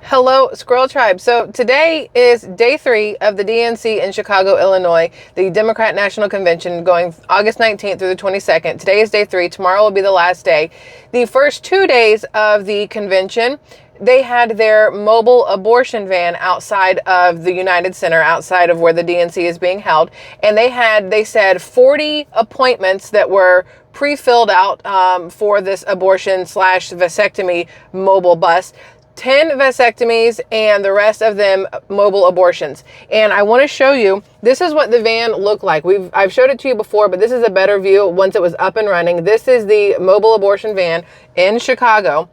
Hello, Squirrel Tribe. So today is day 3 of the DNC in Chicago, Illinois, the Democrat National Convention going August 19th through the 22nd. Today is day 3. Tomorrow will be the last day. The first 2 days of the convention, they had their mobile abortion van outside of the United Center, outside of where the DNC is being held. And they said 40 appointments that were pre-filled out for this abortion/vasectomy mobile bus. 10 vasectomies and the rest of them mobile abortions. And I want to show you, this is what the van looked like. I've showed it to you before, but this is a better view once it was up and running. This is the mobile abortion van in Chicago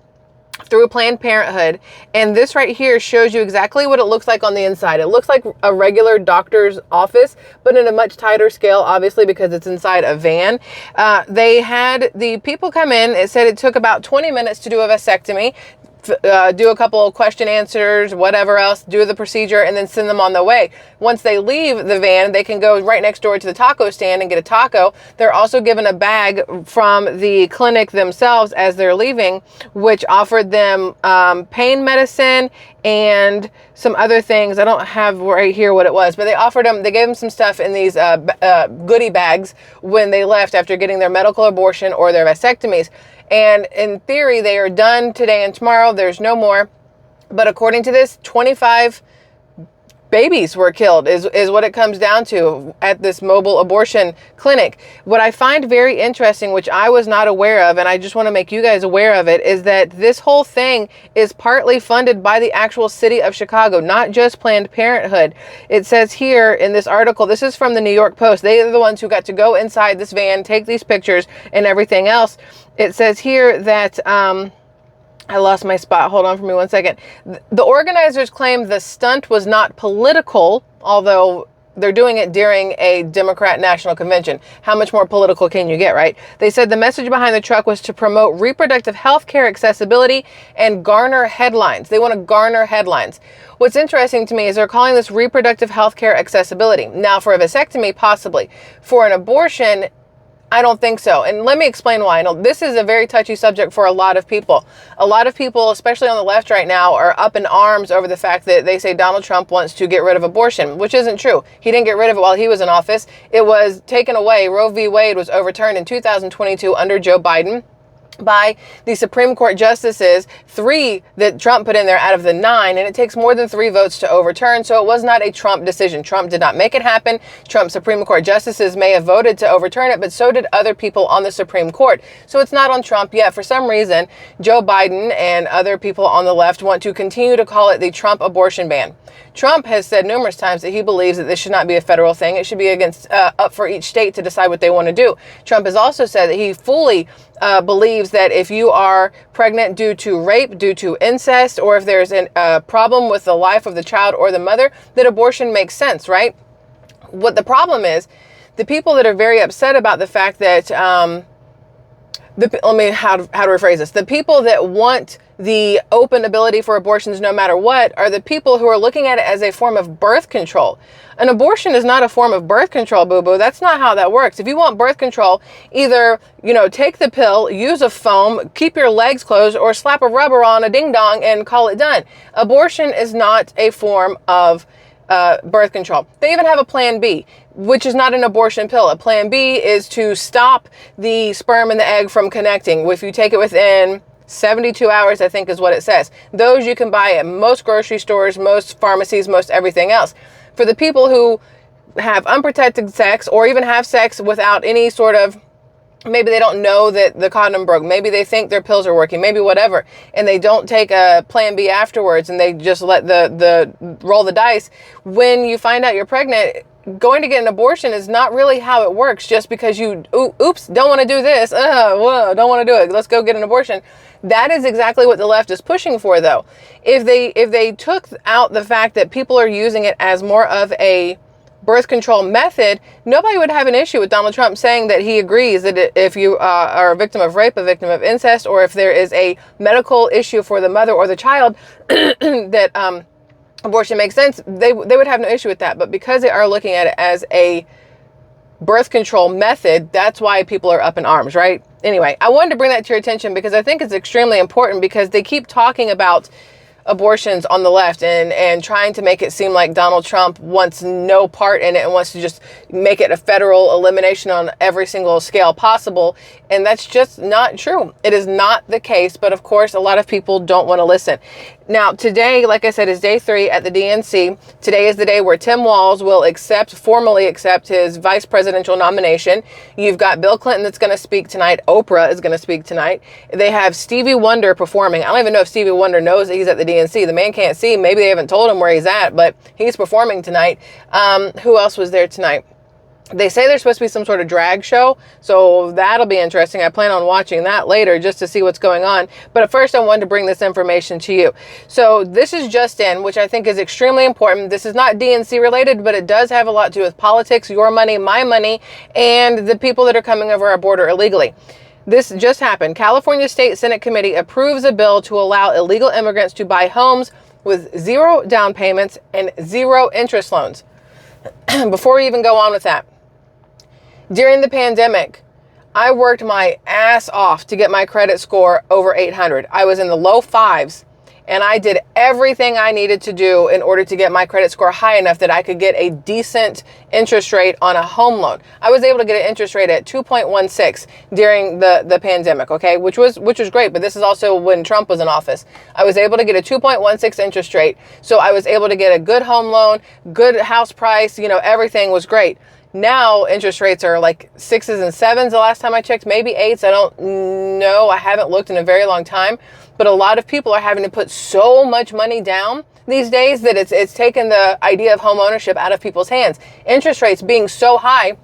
through Planned Parenthood. And this right here shows you exactly what it looks like on the inside. It looks like a regular doctor's office, but in a much tighter scale, obviously, because it's inside a van. They had the people come in. It said it took about 20 minutes to do a vasectomy. Do a couple of question answers, whatever else, do the procedure, and then send them on their way. Once they leave the van, they can go right next door to the taco stand and get a taco. They're also given a bag from the clinic themselves as they're leaving, which offered them pain medicine and some other things. I don't have right here what it was, but they gave them some stuff in these goodie bags when they left after getting their medical abortion or their vasectomies. And in theory, they are done today and tomorrow. There's no more. But according to this, 25 babies were killed is what it comes down to at this mobile abortion clinic. What I find very interesting, which I was not aware of, and I just want to make you guys aware of it, is that this whole thing is partly funded by the actual city of Chicago, not just Planned Parenthood. It says here in this article, this is from the New York Post. They are the ones who got to go inside this van, take these pictures and everything else. It says here that, I lost my spot. Hold on for me one second. The organizers claim the stunt was not political, although they're doing it during a Democrat National Convention. How much more political can you get, right? They said the message behind the truck was to promote reproductive health care accessibility and garner headlines. They want to garner headlines. What's interesting to me is they're calling this reproductive health care accessibility. Now, for a vasectomy, possibly. For an abortion, I don't think so. And let me explain why. No, this is a very touchy subject for a lot of people. A lot of people, especially on the left right now, are up in arms over the fact that they say Donald Trump wants to get rid of abortion, which isn't true. He didn't get rid of it while he was in office. It was taken away. Roe v. Wade was overturned in 2022 under Joe Biden by the Supreme Court justices, 3 that Trump put in there out of the 9, and it takes more than 3 votes to overturn, so it was not a Trump decision. Trump did not make it happen. Trump's Supreme Court justices may have voted to overturn it, but so did other people on the Supreme Court. So it's not on Trump yet. For some reason, Joe Biden and other people on the left want to continue to call it the Trump abortion ban. Trump has said numerous times that he believes that this should not be a federal thing. It should be up for each state to decide what they want to do. Trump has also said that he fully believes that if you are pregnant due to rape, due to incest, or if there's a problem with the life of the child or the mother, that abortion makes sense, right? What the problem is, the people that are very upset about the fact that, how to rephrase this, the people that want the open ability for abortions no matter what are the people who are looking at it as a form of birth control. An abortion is not a form of birth control, boo-boo. That's not how that works. If you want birth control, either, take the pill, use a foam, keep your legs closed, or slap a rubber on a ding-dong and call it done. Abortion is not a form of birth control. They even have a Plan B, which is not an abortion pill. A Plan B is to stop the sperm and the egg from connecting. If you take it within 72 hours, I think is what it says. Those you can buy at most grocery stores, most pharmacies, most everything else. For the people who have unprotected sex or even have sex without any sort of, maybe they don't know that the condom broke, maybe they think their pills are working, maybe whatever, and they don't take a Plan B afterwards and they just let the roll the dice. When you find out you're pregnant, going to get an abortion is not really how it works. Just because you, oops, don't want to do this, don't want to do it, let's go get an abortion. That is exactly what the left is pushing for, though. If they took out the fact that people are using it as more of a birth control method, nobody would have an issue with Donald Trump saying that he agrees that if you are a victim of rape, a victim of incest, or if there is a medical issue for the mother or the child, that abortion makes sense, they would have no issue with that. But because they are looking at it as a birth control method, that's why people are up in arms, right? Anyway, I wanted to bring that to your attention because I think it's extremely important, because they keep talking about abortions on the left and trying to make it seem like Donald Trump wants no part in it and wants to just make it a federal elimination on every single scale possible. And that's just not true. It is not the case. But of course, a lot of people don't want to listen. Now, today, like I said, is day 3 at the DNC. Today is the day where Tim Walz will formally accept his vice presidential nomination. You've got Bill Clinton that's going to speak tonight. Oprah is going to speak tonight. They have Stevie Wonder performing. I don't even know if Stevie Wonder knows that he's at the DNC. The man can't see. Maybe they haven't told him where he's at, but he's performing tonight. Who else was there tonight? They say there's supposed to be some sort of drag show, so that'll be interesting. I plan on watching that later just to see what's going on. But at first, I wanted to bring this information to you. So this is just in, which I think is extremely important. This is not DNC related, but it does have a lot to do with politics, your money, my money, and the people that are coming over our border illegally. This just happened. California State Senate Committee approves a bill to allow illegal immigrants to buy homes with 0 down payments and 0 interest loans. Before we even go on with that, during the pandemic, I worked my ass off to get my credit score over 800. I was in the low 5s, and I did everything I needed to do in order to get my credit score high enough that I could get a decent interest rate on a home loan. I was able to get an interest rate at 2.16 during the pandemic, okay, which was great, but this is also when Trump was in office. I was able to get a 2.16 interest rate, so I was able to get a good home loan, good house price, everything was great. Now, interest rates are like 6s and 7s the last time I checked, maybe 8s. I don't know. I haven't looked in a very long time. But a lot of people are having to put so much money down these days that it's taken the idea of home ownership out of people's hands. Interest rates being so high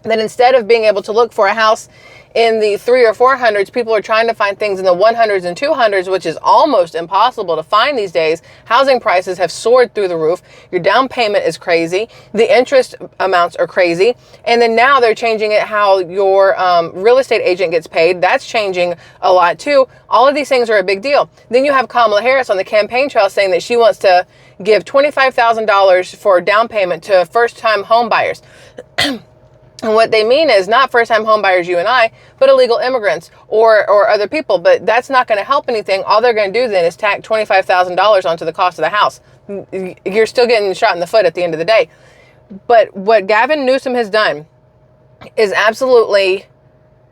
that instead of being able to look for a house in the 300s or 400s, people are trying to find things in the 100s and 200s, which is almost impossible to find these days. Housing prices have soared through the roof. Your down payment is crazy. The interest amounts are crazy. And then now they're changing it how your real estate agent gets paid. That's changing a lot too. All of these things are a big deal. Then you have Kamala Harris on the campaign trail saying that she wants to give $25,000 for down payment to first-time home buyers. And what they mean is not first-time home buyers, you and I, but illegal immigrants or other people. But that's not going to help anything. All they're going to do then is tack $25,000 onto the cost of the house. You're still getting shot in the foot at the end of the day. But what Gavin Newsom has done is absolutely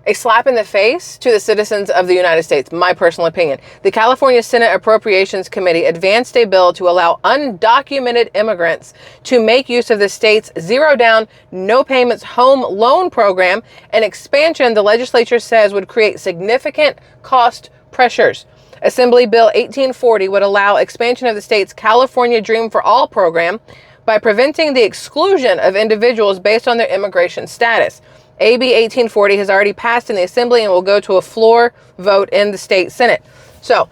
a slap in the face to the citizens of the United States, my personal opinion. The California Senate Appropriations Committee advanced a bill to allow undocumented immigrants to make use of the state's 0 down, no payments home loan program, an expansion the legislature says would create significant cost pressures. Assembly Bill 1840 would allow expansion of the state's California Dream for All program by preventing the exclusion of individuals based on their immigration status. AB 1840 has already passed in the Assembly and will go to a floor vote in the state Senate. So,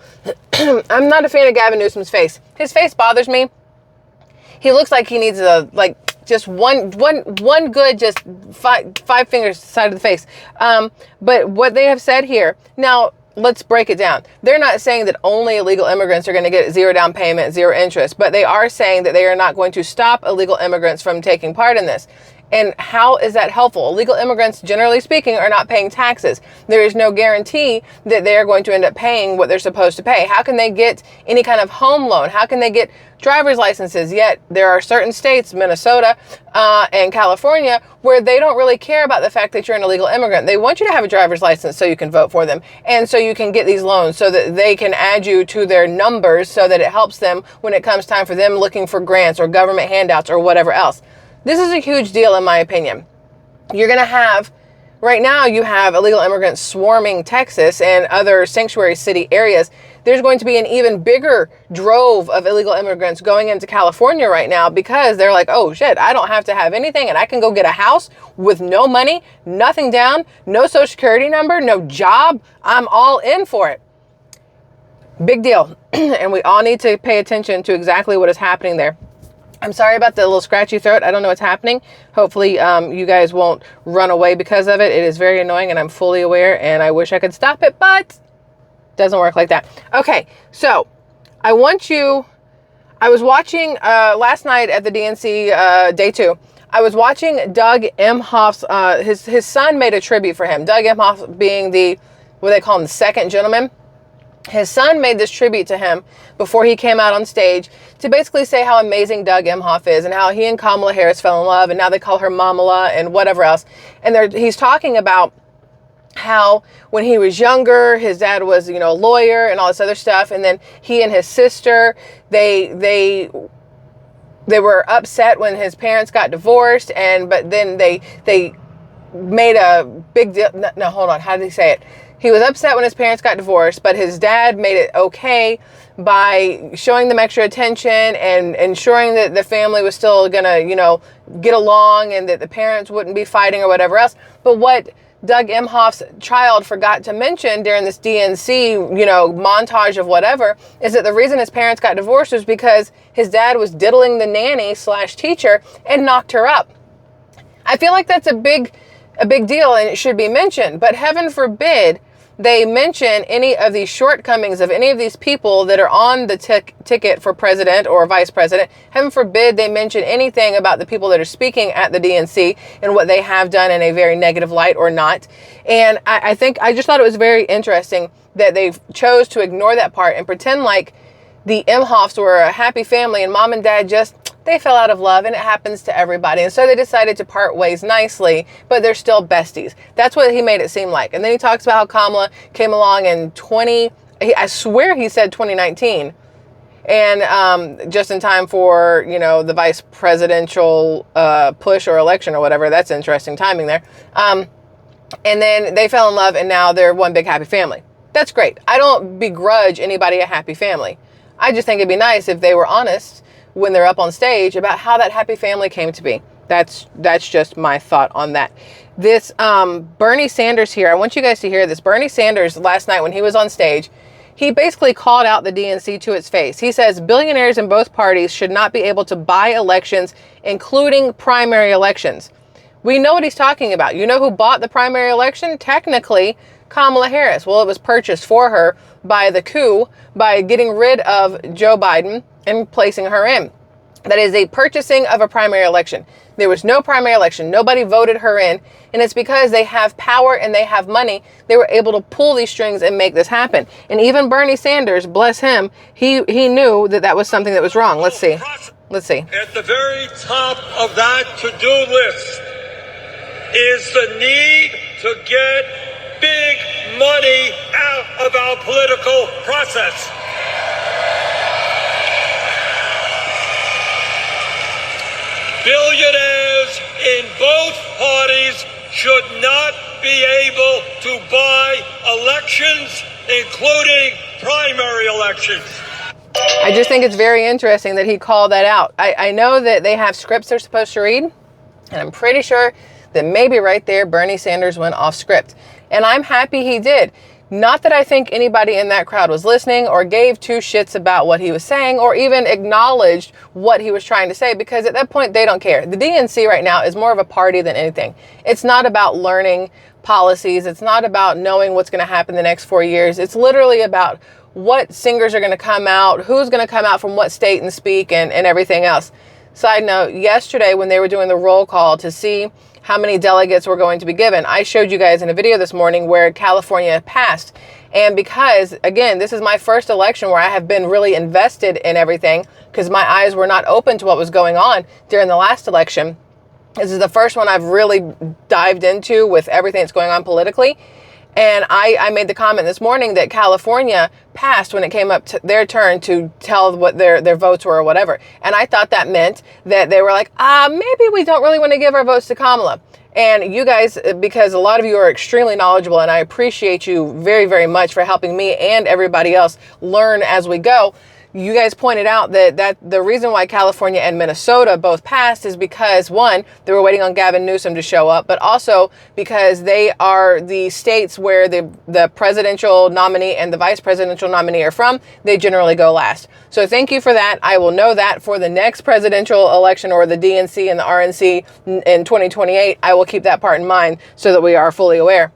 I'm not a fan of Gavin Newsom's face. His face bothers me. He looks like he needs just one good, just five fingers side of the face. But what they have said here, now let's break it down. They're not saying that only illegal immigrants are going to get 0 down payment, 0 interest, but they are saying that they are not going to stop illegal immigrants from taking part in this. And how is that helpful? Illegal immigrants, generally speaking, are not paying taxes. There is no guarantee that they are going to end up paying what they're supposed to pay. How can they get any kind of home loan? How can they get driver's licenses? Yet there are certain states, Minnesota and California, where they don't really care about the fact that you're an illegal immigrant. They want you to have a driver's license so you can vote for them and so you can get these loans so that they can add you to their numbers so that it helps them when it comes time for them looking for grants or government handouts or whatever else. This is a huge deal, in my opinion. You're going to have, right now, you have illegal immigrants swarming Texas and other sanctuary city areas. There's going to be an even bigger drove of illegal immigrants going into California right now because they're like, oh shit, I don't have to have anything and I can go get a house with no money, nothing down, no social security number, no job. I'm all in for it. Big deal. And we all need to pay attention to exactly what is happening there. I'm sorry about the little scratchy throat. I don't know what's happening. Hopefully you guys won't run away because of it. It is very annoying and I'm fully aware and I wish I could stop it, but it doesn't work like that. Okay, so I was watching last night at the DNC day 2. I was watching Doug Emhoff's, his son made a tribute for him. Doug Emhoff being what they call him, the second gentleman. his son made this tribute to him before he came out on stage to basically say how amazing Doug Emhoff is and how he and Kamala Harris fell in love, and now they call her Mamala and whatever else. And he's talking about how when he was younger, his dad was, a lawyer and all this other stuff. And then he and his sister, they were upset when his parents got divorced. But then they made a big deal. No, hold on. How did he say it? He was upset when his parents got divorced, but his dad made it okay by showing them extra attention and ensuring that the family was still gonna, get along and that the parents wouldn't be fighting or whatever else. But what Doug Emhoff's child forgot to mention during this DNC, montage of whatever, is that the reason his parents got divorced was because his dad was diddling the nanny / teacher and knocked her up. I feel like that's a big deal and it should be mentioned, but heaven forbid they mention any of these shortcomings of any of these people that are on the ticket for president or vice president. Heaven forbid they mention anything about the people that are speaking at the DNC and what they have done in a very negative light or not. And I just thought it was very interesting that they chose to ignore that part and pretend like the Emhoffs were a happy family and mom and dad they fell out of love, and it happens to everybody. And so they decided to part ways nicely, but they're still besties. That's what he made it seem like. And then he talks about how Kamala came along in I swear he said 2019. And just in time for, the vice presidential push or election or whatever. That's interesting timing there. And then they fell in love, and now they're one big happy family. That's great. I don't begrudge anybody a happy family. I just think it'd be nice if they were honest when they're up on stage about how that happy family came to be. That's just my thought on that. This Bernie Sanders here, I want you guys to hear this. Bernie Sanders last night when he was on stage, he basically called out the DNC to its face. He says billionaires in both parties should not be able to buy elections, including primary elections. We know what he's talking about. You know who bought the primary election? Technically, Kamala Harris. Well, it was purchased for her by the coup, by getting rid of Joe Biden and placing her in. That is a purchasing of a primary election. There was no primary election. Nobody voted her in. And it's because they have power and they have money. They were able to pull these strings and make this happen. And even Bernie Sanders, bless him, he knew that was something that was wrong. Let's see. At the very top of that to-do list is the need to get big money out of our political process. Billionaires in both parties should not be able to buy elections, including primary elections. I just think it's very interesting that he called that out. I know that they have scripts they're supposed to read, and I'm pretty sure that maybe right there Bernie Sanders went off script. And I'm happy he did. Not that I think anybody in that crowd was listening or gave two shits about what he was saying or even acknowledged what he was trying to say, because at that point they don't care. The DNC right now is more of a party than anything. It's not about learning policies. It's not about knowing what's going to happen the next 4 years. It's literally about what singers are going to come out, who's going to come out from what state and speak and everything else. Side note, yesterday when they were doing the roll call to see how many delegates were going to be given, I showed you guys in a video this morning where California passed. And because, again, this is my first election where I have been really invested in everything because my eyes were not open to what was going on during the last election. This is the first one I've really dived into with everything that's going on politically. And I made the comment this morning that California passed when it came up to their turn to tell what their votes were or whatever. And I thought that meant that they were like, maybe we don't really want to give our votes to Kamala. And you guys, because a lot of you are extremely knowledgeable, and I appreciate you very, very much for helping me and everybody else learn as we go. You guys pointed out that the reason why California and Minnesota both passed is because, one, they were waiting on Gavin Newsom to show up, but also because they are the states where the presidential nominee and the vice presidential nominee are from. They generally go last. So thank you for that. I will know that for the next presidential election or the DNC and the RNC in 2028. I will keep that part in mind so that we are fully aware.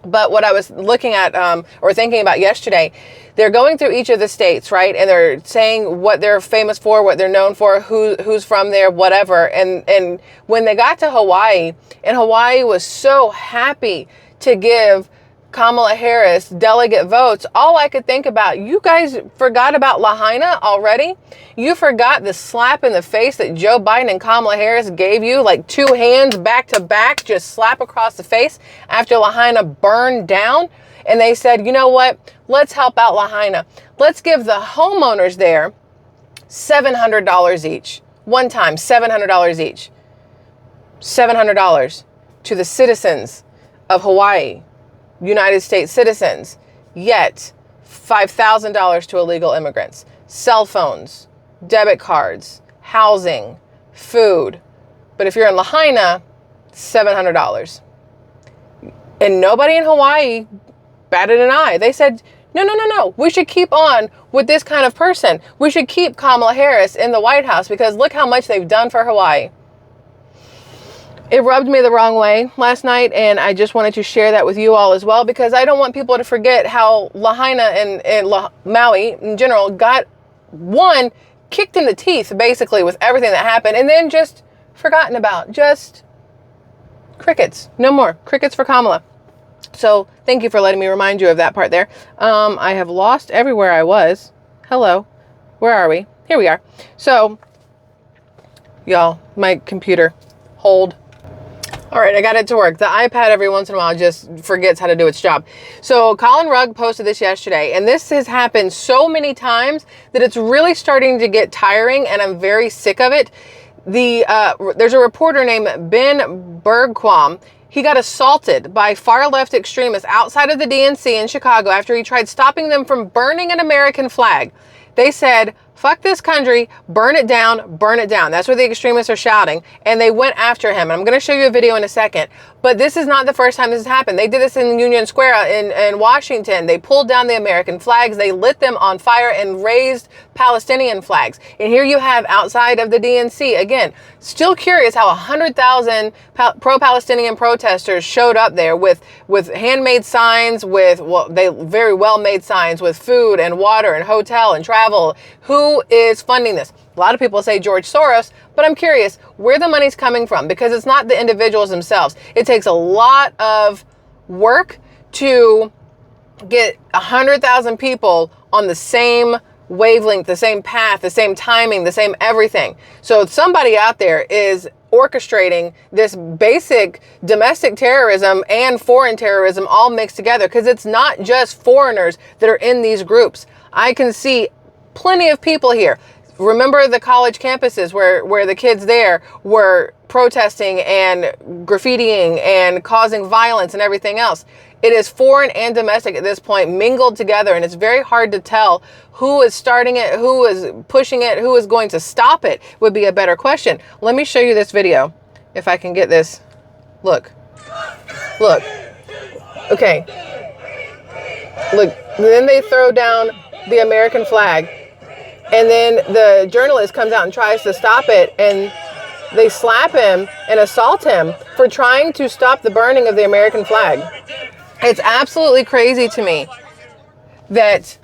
But what I was looking at or thinking about yesterday, they're going through each of the states, right? And they're saying what they're famous for, what they're known for, who's from there, whatever. And when they got to Hawaii, and Hawaii was so happy to give Kamala Harris delegate votes, all I could think about, you guys forgot about Lahaina already? You forgot the slap in the face that Joe Biden and Kamala Harris gave you, like 2 hands back to back, just slap across the face after Lahaina burned down? And they said, you know what? Let's help out Lahaina. Let's give the homeowners there $700 each. One time, $700 each. $700 to the citizens of Hawaii, United States citizens, yet $5,000 to illegal immigrants. Cell phones, debit cards, housing, food. But if you're in Lahaina, $700. And nobody in Hawaii batted an eye. They said, no. We should keep on with this kind of person. We should keep Kamala Harris in the White House because look how much they've done for Hawaii. It rubbed me the wrong way last night, and I just wanted to share that with you all as well because I don't want people to forget how Lahaina and Maui in general got, one, kicked in the teeth basically with everything that happened, and then just forgotten about. Just crickets. No more. Crickets for Kamala. So thank you for letting me remind you of that part there. I have lost everywhere I was. Hello. Where are we? Here we are. So, y'all, my computer. Hold. All right, I got it to work. The iPad every once in a while just forgets how to do its job. So Colin Rugg posted this yesterday, and this has happened so many times that it's really starting to get tiring, and I'm very sick of it. There's a reporter named Ben Bergquam. He got assaulted by far-left extremists outside of the DNC in Chicago after he tried stopping them from burning an American flag. They said, fuck this country, burn it down, burn it down. That's what the extremists are shouting. And they went after him. I'm going to show you a video in a second. But this is not the first time this has happened. They did this in Union Square in Washington. They pulled down the American flags. They lit them on fire and raised Palestinian flags. And here you have outside of the DNC, again, still curious how 100,000 pro-Palestinian protesters showed up there with handmade signs, they very well made signs with food and water and hotel and travel. Who is funding this? A lot of people say George Soros, but I'm curious where the money's coming from because it's not the individuals themselves. It takes a lot of work to get 100,000 people on the same wavelength, the same path, the same timing, the same everything. So somebody out there is orchestrating this basic domestic terrorism and foreign terrorism all mixed together because it's not just foreigners that are in these groups. I can see plenty of people here. Remember the college campuses where the kids there were protesting and graffitiing and causing violence and everything else. It is foreign and domestic at this point mingled together, and it's very hard to tell who is starting it, who is pushing it, who is going to stop it would be a better question. Let me show you this video if I can get this. Look. Okay. Look, then they throw down the American flag. And then the journalist comes out and tries to stop it, and they slap him and assault him for trying to stop the burning of the American flag. It's absolutely crazy to me that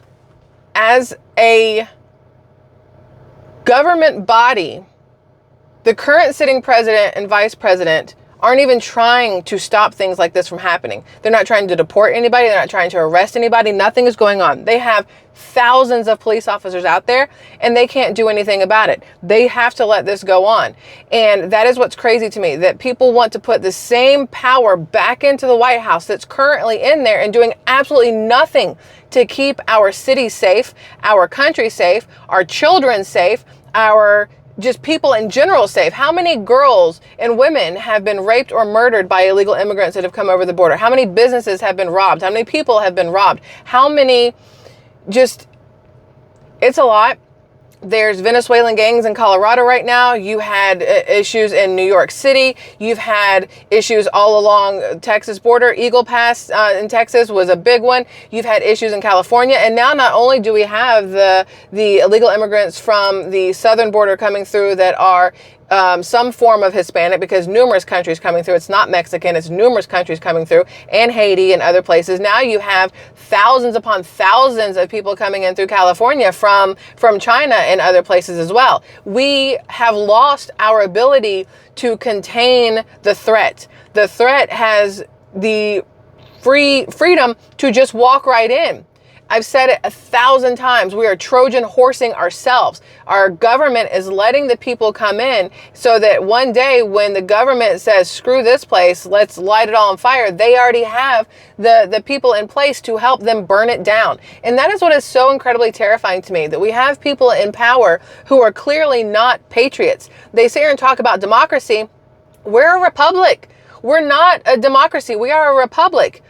as a government body, the current sitting president and vice president aren't even trying to stop things like this from happening. They're not trying to deport anybody. They're not trying to arrest anybody. Nothing is going on. They have thousands of police officers out there and they can't do anything about it. They have to let this go on. And that is what's crazy to me, that people want to put the same power back into the White House that's currently in there and doing absolutely nothing to keep our city safe, our country safe, our children safe, our just people in general safe. How many girls and women have been raped or murdered by illegal immigrants that have come over the border? How many businesses have been robbed? How many people have been robbed? How many it's a lot. There's Venezuelan gangs in Colorado right now. You had issues in New York City. You've had issues all along Texas border. Eagle Pass in Texas was a big one. You've had issues in California. And now not only do we have the illegal immigrants from the southern border coming through that are some form of Hispanic, because numerous countries coming through. It's not Mexican, it's numerous countries coming through, and Haiti and other places. Now you have thousands upon thousands of people coming in through California from China and other places as well. We have lost our ability to contain the threat. The threat has the freedom to just walk right in. I've said it 1,000 times. We are Trojan horsing ourselves. Our government is letting the people come in so that one day when the government says, screw this place, let's light it all on fire, they already have the people in place to help them burn it down. And that is what is so incredibly terrifying to me, that we have people in power who are clearly not patriots. They sit here and talk about democracy. We're a republic. We're not a democracy. We are a republic.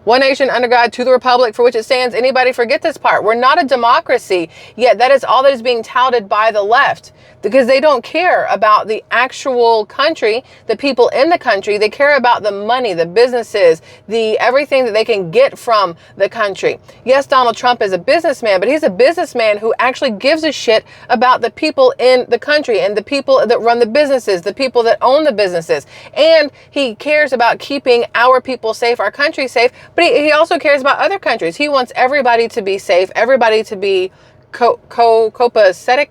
One nation under God, to the republic for which it stands. Anybody forget this part? We're not a democracy, yet that is all that is being touted by the left, because they don't care about the actual country, the people in the country. They care about the money, the businesses, the everything that they can get from the country. Yes, Donald Trump is a businessman, but he's a businessman who actually gives a shit about the people in the country and the people that run the businesses, the people that own the businesses. And he cares about keeping our people safe, our country safe. But he also cares about other countries. He wants everybody to be safe, everybody to be copacetic.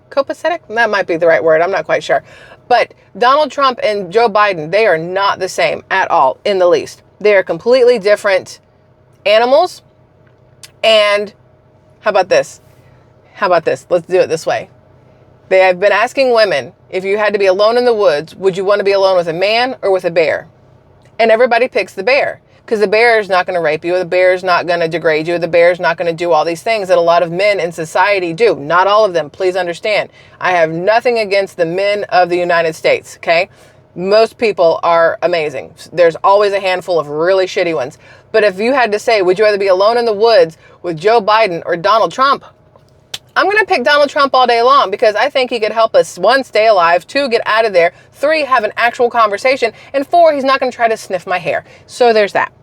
That might be the right word. I'm not quite sure. But Donald Trump and Joe Biden, they are not the same at all, in the least. They are completely different animals. And how about this? Let's do it this way. They have been asking women, if you had to be alone in the woods, would you want to be alone with a man or with a bear? And everybody picks the bear. Because the bear is not going to rape you, the bear is not going to degrade you, the bear is not going to do all these things that a lot of men in society do. Not all of them, please understand. I have nothing against the men of the United States, okay? Most people are amazing. There's always a handful of really shitty ones. But if you had to say, would you rather be alone in the woods with Joe Biden or Donald Trump? I'm going to pick Donald Trump all day long, because I think he could help us, 1, stay alive, 2, get out of there, 3, have an actual conversation, and 4, he's not going to try to sniff my hair. So there's that.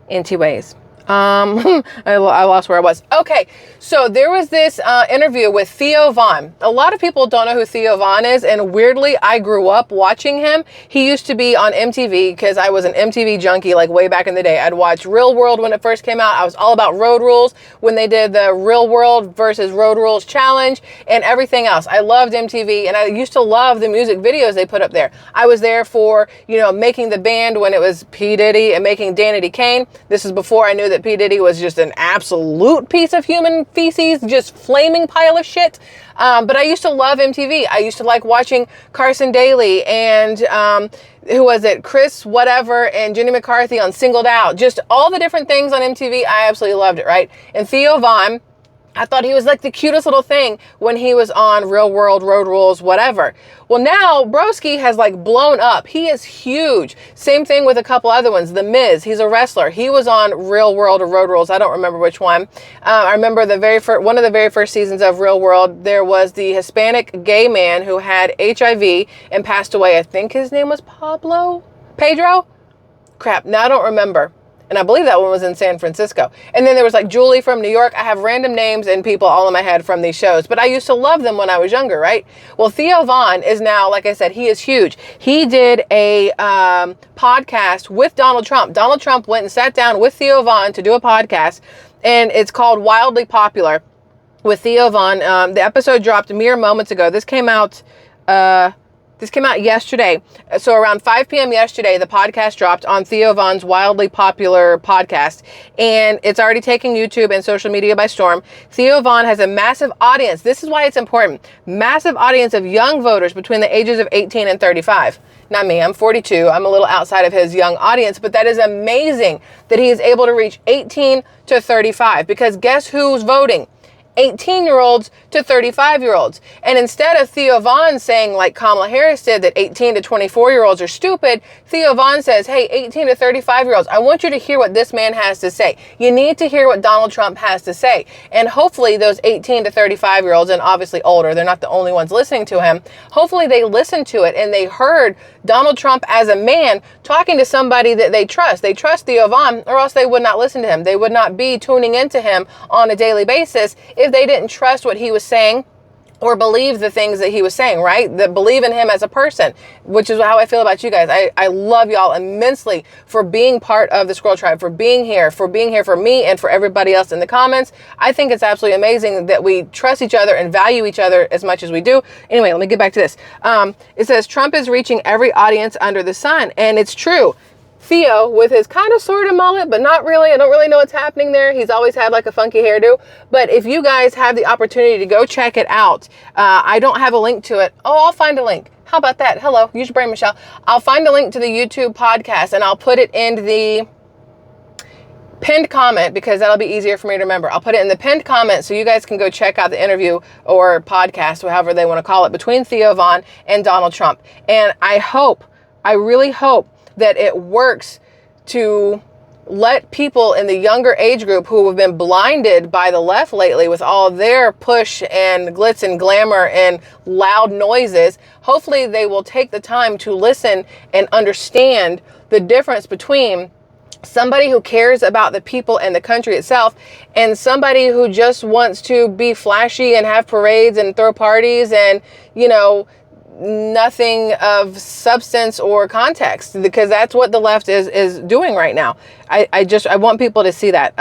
In 2 ways. I lost where I was. Okay, so there was this interview with Theo Von. A lot of people don't know who Theo Von is, and weirdly, I grew up watching him. He used to be on MTV, because I was an MTV junkie, like way back in the day. I'd watch Real World when it first came out. I was all about Road Rules when they did the Real World versus Road Rules challenge and everything else. I loved MTV, and I used to love the music videos they put up there. I was there for, making the band when it was P. Diddy and making Danity Kane. This is before I knew that P. Diddy was just an absolute piece of human feces, just flaming pile of shit. But I used to love MTV. I used to like watching Carson Daly and who was it? Chris whatever and Jenny McCarthy on Singled Out. Just all the different things on MTV. I absolutely loved it, right? And Theo Von, I thought he was like the cutest little thing when he was on Real World, Road Rules, whatever. Well, now Broski has like blown up. He is huge. Same thing with a couple other ones. The Miz, he's a wrestler. He was on Real World or Road Rules. I don't remember which one. I remember one of the very first seasons of Real World, there was the Hispanic gay man who had HIV and passed away. I think his name was Pedro? Crap, now I don't remember. And I believe that one was in San Francisco. And then there was like Julie from New York. I have random names and people all in my head from these shows. But I used to love them when I was younger, right? Well, Theo Von is now, like I said, he is huge. He did a podcast with Donald Trump. Donald Trump went and sat down with Theo Von to do a podcast. And it's called Wildly Popular with Theo Von. The episode dropped mere moments ago. This came out yesterday. So around 5 p.m. yesterday, the podcast dropped on Theo Von's Wildly Popular podcast. And it's already taking YouTube and social media by storm. Theo Von has a massive audience. This is why it's important. Massive audience of young voters between the ages of 18 and 35. Not me, I'm 42. I'm a little outside of his young audience, but that is amazing that he is able to reach 18 to 35. Because guess who's voting? 18-year-olds to 35-year-olds. And instead of Theo Von saying, like Kamala Harris did, that 18 to 24-year-olds are stupid, Theo Von says, hey, 18 to 35-year-olds, I want you to hear what this man has to say. You need to hear what Donald Trump has to say. And hopefully those 18 to 35-year-olds, and obviously older, they're not the only ones listening to him, hopefully they listened to it and they heard Donald Trump as a man talking to somebody that they trust. They trust Theo Von, or else they would not listen to him. They would not be tuning into him on a daily basis if they didn't trust what he was saying or believe the things that he was saying, right? That believe in him as a person, which is how I feel about you guys. I love y'all immensely for being part of the Squirrel Tribe, for being here for me and for everybody else in the comments. I think it's absolutely amazing that we trust each other and value each other as much as we do. Anyway, let me get back to this. It says Trump is reaching every audience under the sun. And it's true. Theo with his kind of sort of mullet, but not really. I don't really know what's happening there. He's always had like a funky hairdo. But if you guys have the opportunity to go check it out, I don't have a link to it. Oh, I'll find a link. How about that? Hello, use your brain, Michelle. I'll find a link to the YouTube podcast and I'll put it in the pinned comment because that'll be easier for me to remember. I'll put it in the pinned comment so you guys can go check out the interview or podcast, or however they want to call it, between Theo Von and Donald Trump. And I really hope that it works to let people in the younger age group who have been blinded by the left lately with all their push and glitz and glamour and loud noises, hopefully they will take the time to listen and understand the difference between somebody who cares about the people and the country itself and somebody who just wants to be flashy and have parades and throw parties and, you know, nothing of substance or context, because that's what the left is doing right now. I want people to see that.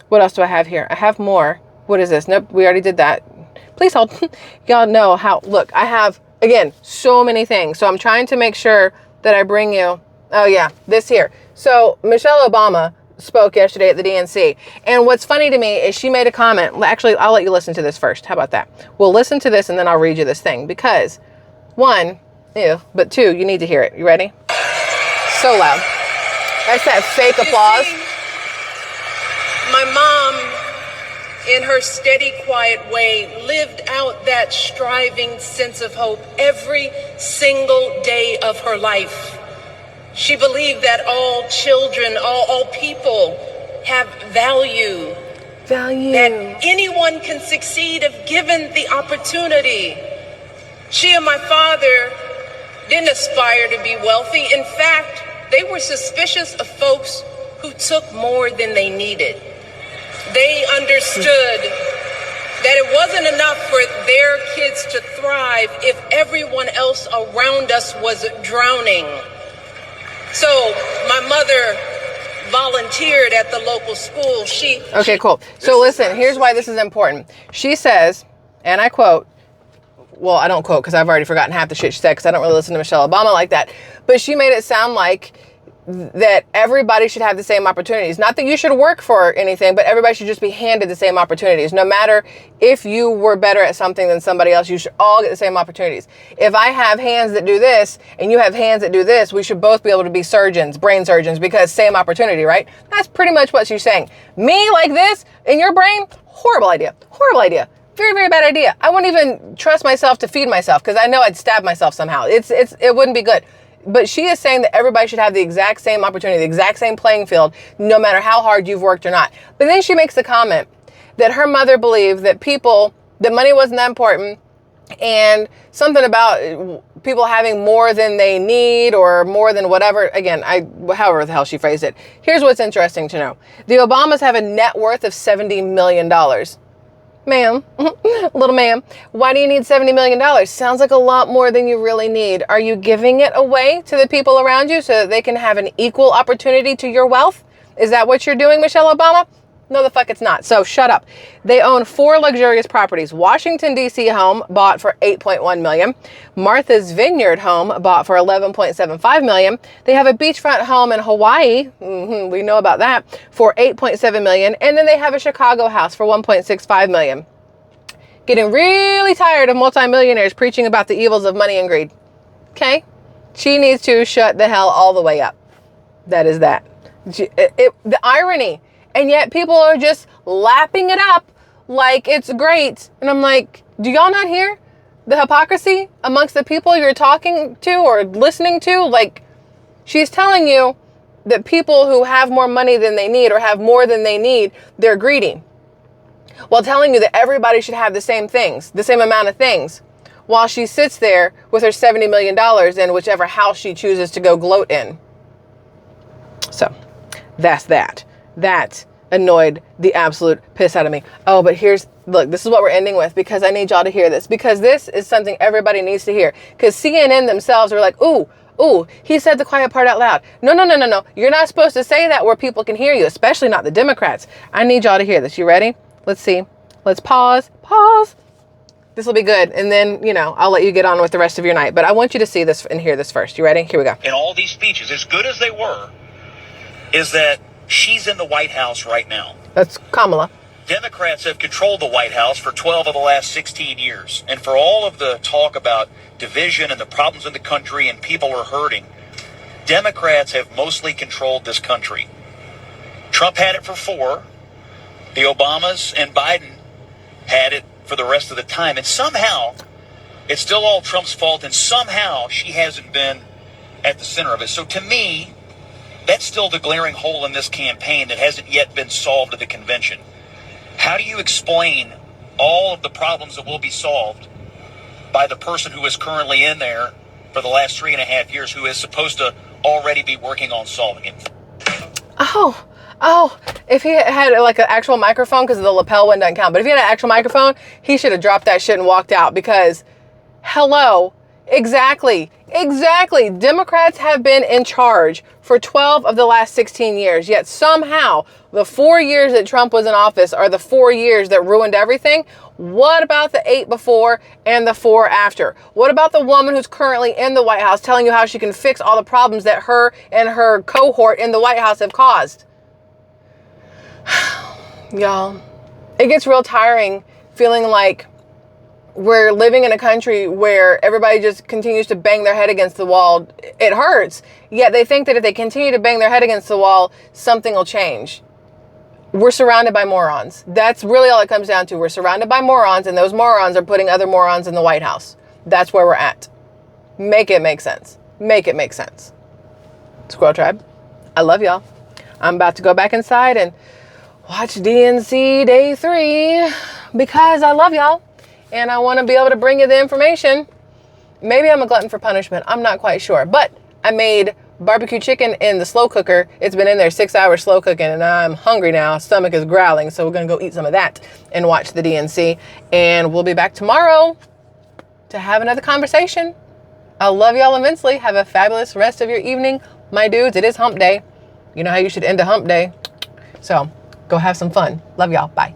What else do I have here? I have more. What is this? Nope, we already did that. Please hold. Y'all know how, look, I have, again, so many things. So I'm trying to make sure that I bring you, oh yeah, this here. So Michelle Obama spoke yesterday at the DNC. And what's funny to me is she made a comment. Actually, I'll let you listen to this first. How about that? We'll listen to this and then I'll read you this thing, because one, ew, but two, you need to hear it. You ready? So loud. That's that fake applause. My mom, in her steady, quiet way, lived out that striving sense of hope every single day of her life. She believed that all children, all people have value. That anyone can succeed if given the opportunity. She and my father didn't aspire to be wealthy. In fact, they were suspicious of folks who took more than they needed. They understood that it wasn't enough for their kids to thrive if everyone else around us was drowning. So my mother volunteered at the local school. Okay, cool. So listen, here's why this is important. She says, and I quote, well, I don't quote because I've already forgotten half the shit she said because I don't really listen to Michelle Obama like that. But she made it sound like that everybody should have the same opportunities. Not that you should work for anything, but everybody should just be handed the same opportunities. No matter if you were better at something than somebody else, you should all get the same opportunities. If I have hands that do this and you have hands that do this, we should both be able to be surgeons, brain surgeons, because same opportunity, right? That's pretty much what she's saying. Me like this in your brain? Horrible idea. Horrible idea. Very, very bad idea. I wouldn't even trust myself to feed myself because I know I'd stab myself somehow. It wouldn't be good. But she is saying that everybody should have the exact same opportunity, the exact same playing field, no matter how hard you've worked or not. But then she makes the comment that her mother believed that money wasn't that important, and something about people having more than they need or more than whatever. Again, however the hell she phrased it. Here's what's interesting to know. The Obamas have a net worth of $70 million. Ma'am, little ma'am, why do you need $70 million? Sounds like a lot more than you really need. Are you giving it away to the people around you so that they can have an equal opportunity to your wealth? Is that what you're doing, Michelle Obama? No, the fuck it's not. So shut up. They own 4 luxurious properties. Washington, D.C. home bought for $8.1 million. Martha's Vineyard home bought for $11.75 million. They have a beachfront home in Hawaii. We know about that, for $8.7 million. And then they have a Chicago house for $1.65 million. Getting really tired of multimillionaires preaching about the evils of money and greed. Okay? She needs to shut the hell all the way up. That is that. The irony. And yet people are just lapping it up like it's great. And I'm like, do y'all not hear the hypocrisy amongst the people you're talking to or listening to? Like, she's telling you that people who have more money than they need or have more than they need, they're greedy. While telling you that everybody should have the same things, the same amount of things, while she sits there with her $70 million in whichever house she chooses to go gloat in. So, that's that. That annoyed the absolute piss out of me. Oh, but look, this is what we're ending with because I need y'all to hear this, because this is something everybody needs to hear. Because CNN themselves are like, ooh, he said the quiet part out loud. No. You're not supposed to say that where people can hear you, especially not the Democrats. I need y'all to hear this. You ready? Let's see. Let's pause. This will be good. And then, I'll let you get on with the rest of your night. But I want you to see this and hear this first. You ready? Here we go. In all these speeches, as good as they were, is that she's in the White House right now. That's Kamala. Democrats have controlled the White House for 12 of the last 16 years. And for all of the talk about division and the problems in the country and people are hurting, Democrats have mostly controlled this country. Trump had it for 4. The Obamas and Biden had it for the rest of the time. And somehow, it's still all Trump's fault, and somehow she hasn't been at the center of it. So to me, that's still the glaring hole in this campaign that hasn't yet been solved at the convention. How do you explain all of the problems that will be solved by the person who is currently in there for the last 3.5 years, who is supposed to already be working on solving it? Oh, if he had like an actual microphone, because the lapel one doesn't count, but if he had an actual microphone, he should have dropped that shit and walked out, because hello, exactly. Democrats have been in charge for 12 of the last 16 years, yet somehow the 4 years that Trump was in office are the 4 years that ruined everything. What about the 8 before and the 4 after? What about the woman who's currently in the White House telling you how she can fix all the problems that her and her cohort in the White House have caused? Y'all, it gets real tiring feeling like we're living in a country where everybody just continues to bang their head against the wall. It hurts. Yet they think that if they continue to bang their head against the wall, something will change. We're surrounded by morons. That's really all it comes down to. We're surrounded by morons, and those morons are putting other morons in the White House. That's where we're at. Make it make sense. Make it make sense. Squirrel Tribe, I love y'all. I'm about to go back inside and watch DNC Day 3 because I love y'all. And I want to be able to bring you the information. Maybe I'm a glutton for punishment. I'm not quite sure. But I made barbecue chicken in the slow cooker. It's been in there 6 hours slow cooking, and I'm hungry now. Stomach is growling. So we're going to go eat some of that and watch the DNC. And we'll be back tomorrow to have another conversation. I love y'all immensely. Have a fabulous rest of your evening. My dudes, it is hump day. You know how you should end a hump day. So go have some fun. Love y'all. Bye.